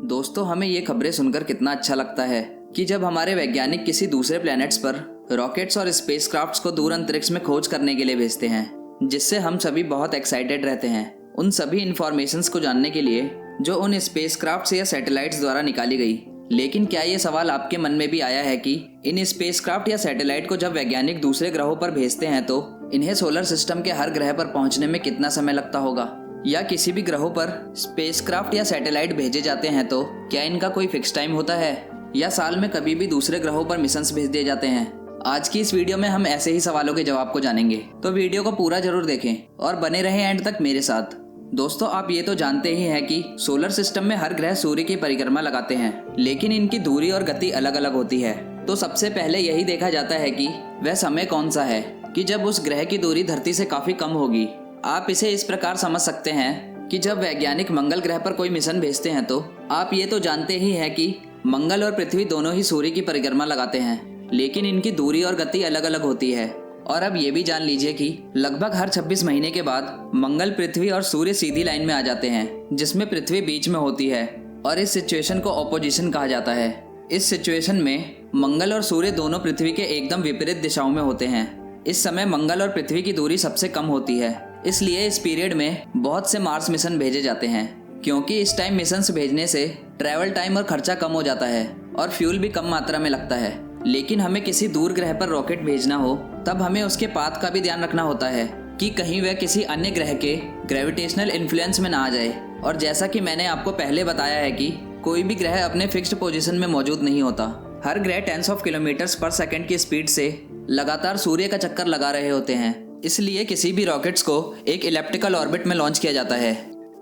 दोस्तों, हमें ये खबरें सुनकर कितना अच्छा लगता है कि जब हमारे वैज्ञानिक किसी दूसरे प्लैनेट्स पर रॉकेट्स और स्पेसक्राफ्ट्स को दूर अंतरिक्ष में खोज करने के लिए भेजते हैं, जिससे हम सभी बहुत एक्साइटेड रहते हैं उन सभी इंफॉर्मेशंस को जानने के लिए जो उन स्पेसक्राफ्ट्स या सैटेलाइट्स द्वारा निकाली गई। लेकिन क्या ये सवाल आपके मन में भी आया है कि इन स्पेसक्राफ्ट या सैटेलाइट को जब वैज्ञानिक दूसरे ग्रहों पर भेजते हैं तो इन्हें सोलर सिस्टम के हर ग्रह पर पहुंचने में कितना समय लगता होगा? या किसी भी ग्रहों पर स्पेसक्राफ्ट या सैटेलाइट भेजे जाते हैं तो क्या इनका कोई फिक्स टाइम होता है, या साल में कभी भी दूसरे ग्रहों पर मिशंस भेज दिए जाते हैं? आज की इस वीडियो में हम ऐसे ही सवालों के जवाब को जानेंगे, तो वीडियो को पूरा जरूर देखें और बने रहें एंड तक मेरे साथ। दोस्तों, आप ये तो जानते ही हैं कि सोलर सिस्टम में हर ग्रह सूर्य की परिक्रमा लगाते हैं, लेकिन इनकी दूरी और गति अलग अलग होती है। तो सबसे पहले यही देखा जाता है कि वह समय कौन सा है कि जब उस ग्रह की दूरी धरती से काफी कम होगी। आप इसे इस प्रकार समझ सकते हैं कि जब वैज्ञानिक मंगल ग्रह पर कोई मिशन भेजते हैं तो आप ये तो जानते ही हैं कि मंगल और पृथ्वी दोनों ही सूर्य की परिक्रमा लगाते हैं, लेकिन इनकी दूरी और गति अलग अलग होती है। और अब ये भी जान लीजिए कि लगभग हर 26 महीने के बाद मंगल, पृथ्वी और सूर्य सीधी लाइन में आ जाते हैं, जिसमें पृथ्वी बीच में होती है, और इस सिचुएशन को ऑपोजिशन कहा जाता है। इस सिचुएशन में मंगल और सूर्य दोनों पृथ्वी के एकदम विपरीत दिशाओं में होते हैं। इस समय मंगल और पृथ्वी की दूरी सबसे कम होती है, इसलिए इस पीरियड में बहुत से मार्स मिशन भेजे जाते हैं, क्योंकि इस टाइम मिशंस भेजने से ट्रैवल टाइम और खर्चा कम हो जाता है और फ्यूल भी कम मात्रा में लगता है। लेकिन हमें किसी दूर ग्रह पर रॉकेट भेजना हो तब हमें उसके पाथ का भी ध्यान रखना होता है कि कहीं वह किसी अन्य ग्रह के ग्रेविटेशनल इन्फ्लुएंस में ना आ जाए। और जैसा कि मैंने आपको पहले बताया है कि कोई भी ग्रह अपने फिक्स्ड पोजीशन में मौजूद नहीं होता। हर ग्रह टेंस ऑफ किलोमीटर्स पर सेकेंड की स्पीड से लगातार सूर्य का चक्कर लगा रहे होते हैं, इसलिए किसी भी रॉकेट्स को एक इलेप्टिकल ऑर्बिट में लॉन्च किया जाता है।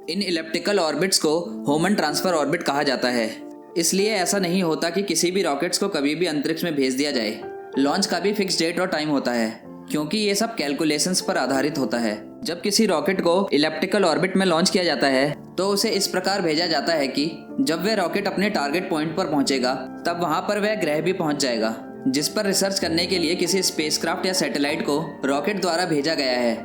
इन इलेप्टिकल ऑर्बिट्स को होमन ट्रांसफर ऑर्बिट कहा जाता है। इसलिए ऐसा नहीं होता कि किसी भी रॉकेट्स को कभी भी अंतरिक्ष में भेज दिया जाए। लॉन्च का भी फिक्स डेट और टाइम होता है, क्योंकि ये सब कैलकुलेशंस पर आधारित होता है। जब किसी रॉकेट को इलेप्टिकल ऑर्बिट में लॉन्च किया जाता है तो उसे इस प्रकार भेजा जाता है कि जब वह रॉकेट अपने टारगेट पॉइंट पर पहुंचेगा तब वहां पर वह ग्रह भी पहुंच जाएगा, जिस पर रिसर्च करने के लिए किसी स्पेसक्राफ्ट या सैटेलाइट को रॉकेट द्वारा भेजा गया है।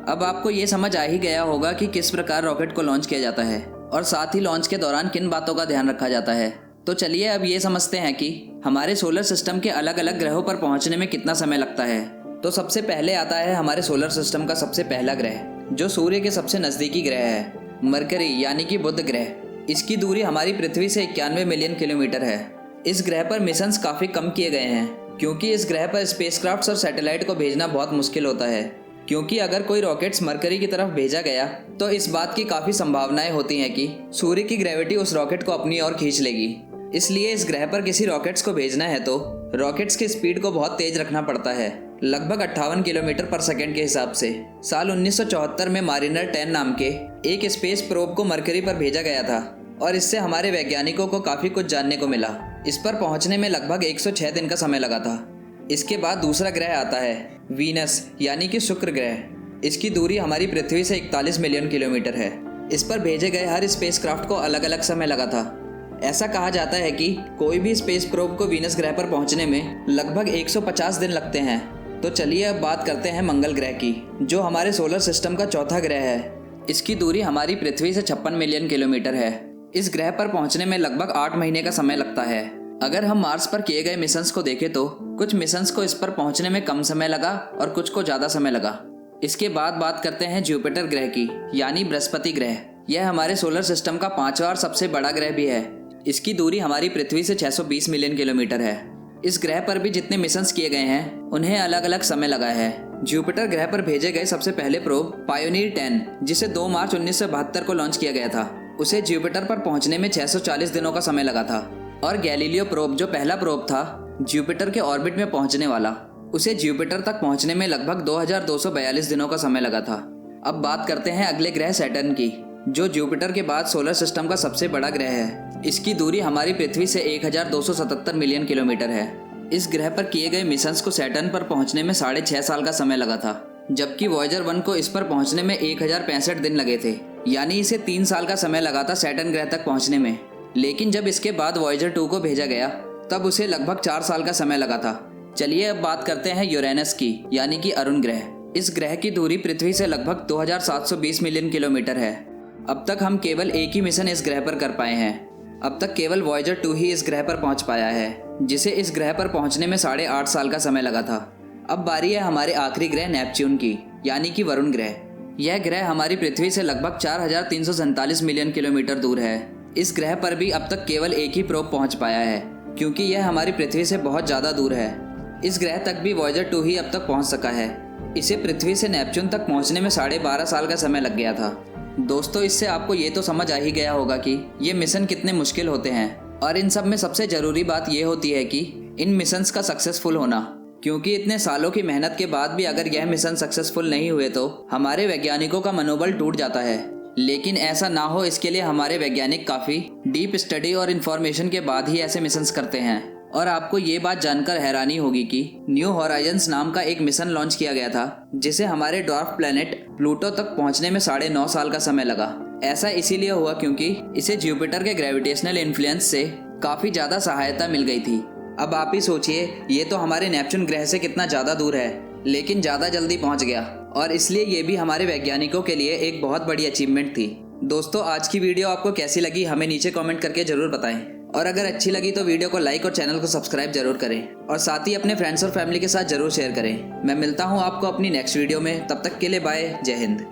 अब आपको ये समझ आ ही गया होगा कि किस प्रकार रॉकेट को लॉन्च किया जाता है और साथ ही लॉन्च के दौरान किन बातों का ध्यान रखा जाता है। तो चलिए अब ये समझते हैं कि हमारे सोलर सिस्टम के अलग अलग ग्रहों पर पहुंचने में कितना समय लगता है। तो सबसे पहले आता है हमारे सोलर सिस्टम का सबसे पहला ग्रह, जो सूर्य के सबसे नजदीकी ग्रह है, मरकरी यानी कि बुध ग्रह। इसकी दूरी हमारी पृथ्वी से 91 मिलियन किलोमीटर है। इस ग्रह पर मिशंस काफी कम किए गए हैं, क्योंकि इस ग्रह पर स्पेसक्राफ्ट्स और सैटेलाइट को भेजना बहुत मुश्किल होता है। क्योंकि अगर कोई रॉकेट्स मरकरी की तरफ भेजा गया तो इस बात की काफी संभावनाएं होती हैं कि सूर्य की ग्रेविटी उस रॉकेट को अपनी ओर खींच लेगी। इसलिए इस ग्रह पर किसी रॉकेट्स को भेजना है तो रॉकेट्स की स्पीड को बहुत तेज रखना पड़ता है, लगभग 58 किलोमीटर पर सेकंड के हिसाब से। साल 1974 में मारिनर 10 नाम के एक स्पेस प्रोब को मरकरी पर भेजा गया था और इससे हमारे वैज्ञानिकों को काफी कुछ जानने को मिला। इस पर पहुंचने में लगभग 106 दिन का समय लगा था। इसके बाद दूसरा ग्रह आता है वीनस यानी कि शुक्र ग्रह। इसकी दूरी हमारी पृथ्वी से 41 मिलियन किलोमीटर है। इस पर भेजे गए हर स्पेसक्राफ्ट को अलग अलग समय लगा था। ऐसा कहा जाता है कि कोई भी स्पेस प्रोब को वीनस ग्रह पर पहुंचने में लगभग 150 दिन लगते हैं। तो चलिए अब बात करते हैं मंगल ग्रह की, जो हमारे सोलर सिस्टम का चौथा ग्रह है। इसकी दूरी हमारी पृथ्वी से 56 मिलियन किलोमीटर है। इस ग्रह पर पहुंचने में लगभग 8 महीने का समय लगता है। अगर हम मार्स पर किए गए मिशंस को देखें तो कुछ मिशंस को इस पर पहुंचने में कम समय लगा और कुछ को ज्यादा समय लगा। इसके बाद बात करते हैं जुपिटर ग्रह की, यानी बृहस्पति ग्रह। यह हमारे सोलर सिस्टम का 5वां और सबसे बड़ा ग्रह भी है। इसकी दूरी हमारी पृथ्वी से 620 मिलियन किलोमीटर है। इस ग्रह पर भी जितने मिशंस किए गए हैं उन्हें अलग अलग समय लगा है। जुपिटर ग्रह पर भेजे गए सबसे पहले प्रोब पायोनियर 10, जिसे 2 मार्च 1972 को लॉन्च किया गया था, उसे जुपिटर पर पहुंचने में 640 दिनों का समय लगा था। और गैलीलियो प्रोब, जो पहला प्रोब था जुपिटर के ऑर्बिट में पहुंचने वाला, उसे जुपिटर तक पहुंचने में लगभग 2242 दिनों का समय लगा था। अब बात करते हैं अगले ग्रह सैटर्न की, जो जुपिटर के बाद सोलर सिस्टम का सबसे बड़ा ग्रह है। इसकी दूरी हमारी पृथ्वी से 1277 मिलियन किलोमीटर है। इस ग्रह पर किए गए मिशंस को सैटर्न पर पहुंचने में 6.5 साल का समय लगा था, जबकि वॉयेजर 1 को इस पर पहुंचने में 1065 दिन लगे थे। यानी इसे 3 साल का समय लगा था सैटर्न ग्रह तक पहुंचने में। लेकिन जब इसके बाद वॉयेजर 2 को भेजा गया तब उसे लगभग 4 साल का समय लगा था। चलिए अब बात करते हैं यूरेनस की, यानी कि अरुण ग्रह। इस ग्रह की दूरी पृथ्वी से लगभग 2720 मिलियन किलोमीटर है। अब तक हम केवल एक ही मिशन इस ग्रह पर कर पाए हैं। अब तक केवल वॉयेजर 2 ही इस ग्रह पर पहुंच पाया है, जिसे इस ग्रह पर पहुंचने में 8.5 साल का समय लगा था। अब बारी है हमारे आखिरी ग्रह नेपच्यून की, यानी कि वरुण ग्रह। यह ग्रह हमारी पृथ्वी से लगभग 4,347 मिलियन किलोमीटर दूर है। इस ग्रह पर भी अब तक केवल एक ही प्रोब पहुंच पाया है, क्योंकि यह हमारी पृथ्वी से बहुत ज़्यादा दूर है। इस ग्रह तक भी वॉयेजर 2 ही अब तक पहुंच सका है। इसे पृथ्वी से नेपच्यून तक पहुंचने में 12.5 साल का समय लग गया था। दोस्तों, इससे आपको ये तो समझ आ ही गया होगा कि ये मिशन कितने मुश्किल होते हैं, और इन सब में सबसे ज़रूरी बात ये होती है कि इन मिशंस का सक्सेसफुल होना, क्योंकि इतने सालों की मेहनत के बाद भी अगर यह मिशन सक्सेसफुल नहीं हुए तो हमारे वैज्ञानिकों का मनोबल टूट जाता है। लेकिन ऐसा ना हो, इसके लिए हमारे वैज्ञानिक काफ़ी डीप स्टडी और इन्फॉर्मेशन के बाद ही ऐसे मिशंस करते हैं। और आपको ये बात जानकर हैरानी होगी कि न्यू हॉराइजन्स नाम का एक मिशन लॉन्च किया गया था, जिसे हमारे ड्वार्फ प्लैनेट प्लूटो तक पहुंचने में 9.5 साल का समय लगा। ऐसा इसीलिए हुआ क्योंकि इसे जुपिटर के ग्रेविटेशनल इन्फ्लुएंस से काफ़ी ज़्यादा सहायता मिल गई थी। अब आप ही सोचिए, ये तो हमारे नेपच्यून ग्रह से कितना ज़्यादा दूर है, लेकिन ज़्यादा जल्दी पहुंच गया, और इसलिए ये भी हमारे वैज्ञानिकों के लिए एक बहुत बड़ी अचीवमेंट थी। दोस्तों, आज की वीडियो आपको कैसी लगी हमें नीचे कमेंट करके ज़रूर बताएं, और अगर अच्छी लगी तो वीडियो को लाइक और चैनल को सब्सक्राइब जरूर करें, और साथ ही अपने फ्रेंड्स और फैमिली के साथ जरूर शेयर करें। मैं मिलता हूँ आपको अपनी नेक्स्ट वीडियो में, तब तक के लिए बाय, जय हिंद।